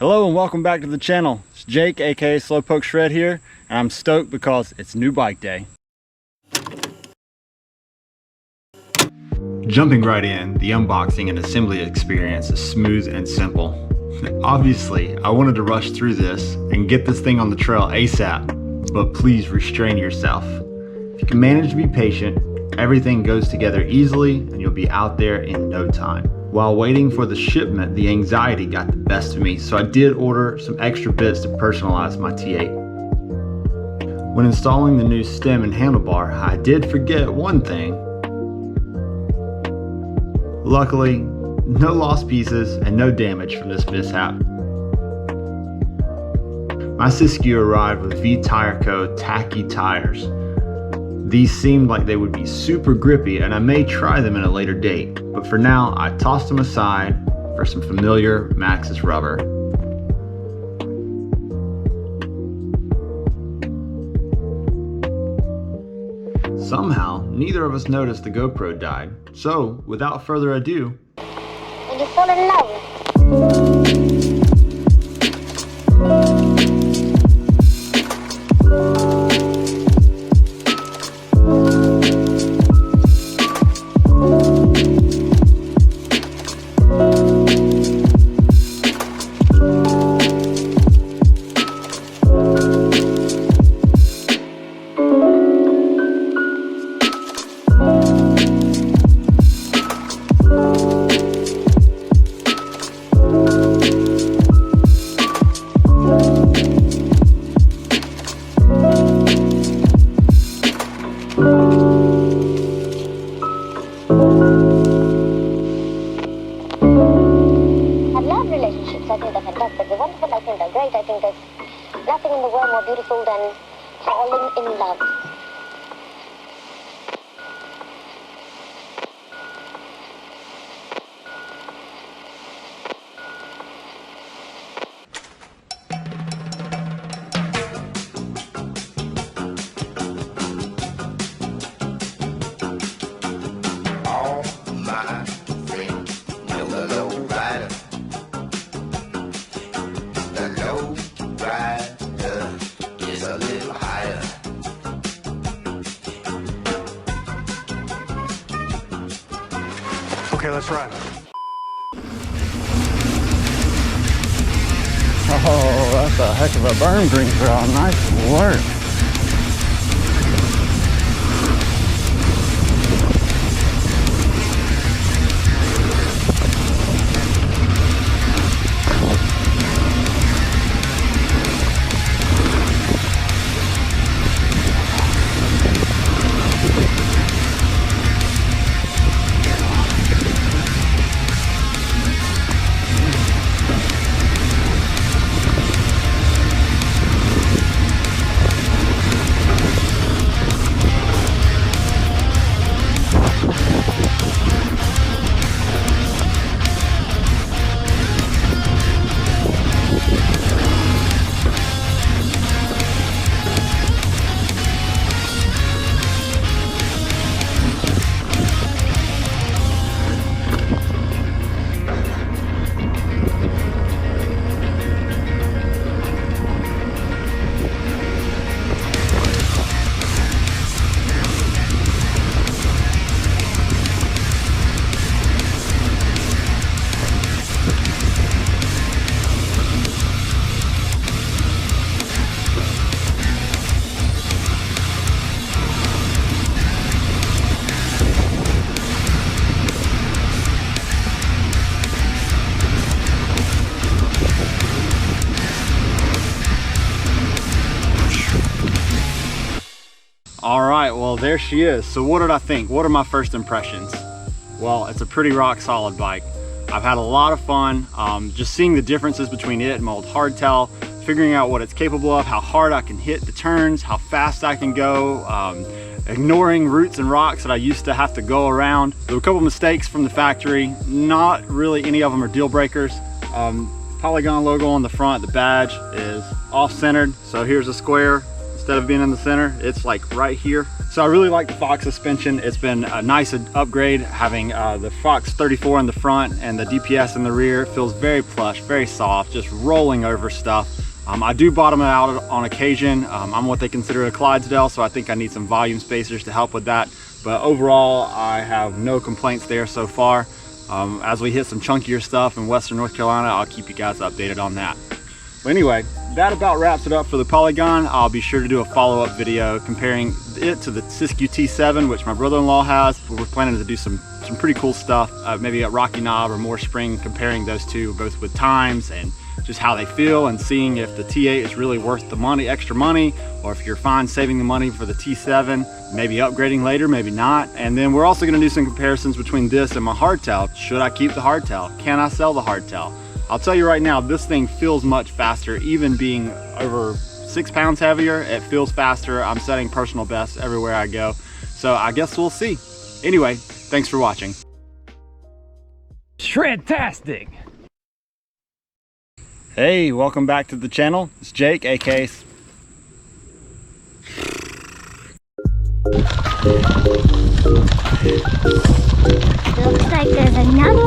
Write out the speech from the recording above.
Hello and welcome back to the channel. It's Jake, aka Slowpoke Shred here, and I'm stoked because it's new bike day. Jumping right in, the unboxing and assembly experience is smooth and simple. Obviously, I wanted to rush through this and get this thing on the trail ASAP, but please restrain yourself. If you can manage to be patient, everything goes together easily and you'll be out there in no time. While waiting for the shipment, the anxiety got the best of me, so I did order some extra bits to personalize my T8. When installing the new stem and handlebar, I did forget one thing. Luckily, no lost pieces and no damage from this mishap. My Siskiu arrived with V-Tireco tacky tires. These seemed like they would be super grippy and I may try them at a later date, but for now I tossed them aside for some familiar Maxxis rubber. Somehow, neither of us noticed the GoPro died, so without further ado... When you fall in love. I think they're fantastic, they're wonderful, I think they're great. I think there's nothing in the world more beautiful than falling in love. Okay, let's ride. Oh, that's a heck of a berm green trail. Nice work. All right, well, there she is. So what did I think? What are my first impressions? Well, it's a pretty rock solid bike. I've had a lot of fun just seeing the differences between it and my old hardtail, figuring out what it's capable of, how hard I can hit the turns, how fast I can go, ignoring roots and rocks that I used to have to go around. There were a couple mistakes from the factory. Not really any of them are deal breakers. Polygon logo on the front, the badge is off-centered. So here's a square instead of being in the center. It's like right here. So I really like the Fox suspension. It's been a nice upgrade having the Fox 34 in the front and the DPS in the rear. It feels very plush, very soft, just rolling over stuff. I do bottom it out on occasion. I'm what they consider a Clydesdale, so I think I need some volume spacers to help with that. But overall, I have no complaints there so far. As we hit some chunkier stuff in Western North Carolina, I'll keep you guys updated on that. But anyway, that about wraps it up for the Polygon. I'll be sure to do a follow-up video comparing it to the Siskiu T7, which my brother-in-law has. We're planning to do some pretty cool stuff, maybe at Rocky Knob or Moore Spring, comparing those two, both with times and just how they feel, and seeing if the T8 is really worth the money, extra money, or if you're fine saving the money for the T7, maybe upgrading later, maybe not. And then we're also going to do some comparisons between this and my hardtail. Should I keep the hardtail? Can I sell the hardtail? I'll tell you right now, this thing feels much faster, even being over 6 pounds heavier. It feels faster. I'm setting personal bests everywhere I go. So I guess we'll see. Anyway, thanks for watching. Shredtastic! Hey, welcome back to the channel. It's Jake, aka Looks like there's another